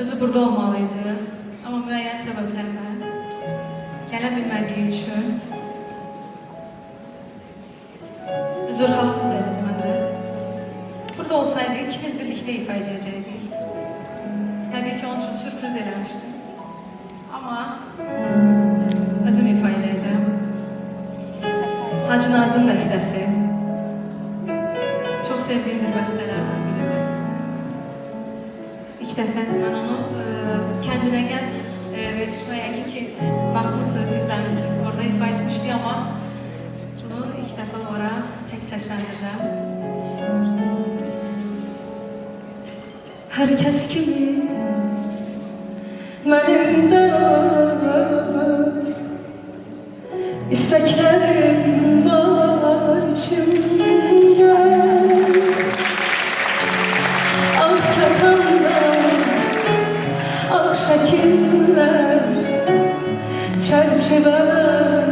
Özü burada olmalıydı. Ama müəyyən səbəblərlə gələ bilmədiyi üçün üzrxahlıq da elədi mənə. Burada olsaydı ikimiz birlikdə ifa edəcəkdik. Təbii ki, onun üçün sürpriz eləmişdim. Amma özüm ifa edəcəm. Hacı Nazım bəstəsi. Çox sevdiyim bir bəstələrdən biridir. İlk dəfədir mən onu Kəndinə Gəl verilişməyə ki, baxmışsınız, izləmişsiniz, orada ifa etmişdi, amma bunu ilk dəfə ora tək səsləndirirəm. Hər kəs kimi mənim də öz istəklərim var içimdə. Ağ kətanlar, ağ şəkillər, çərçivələr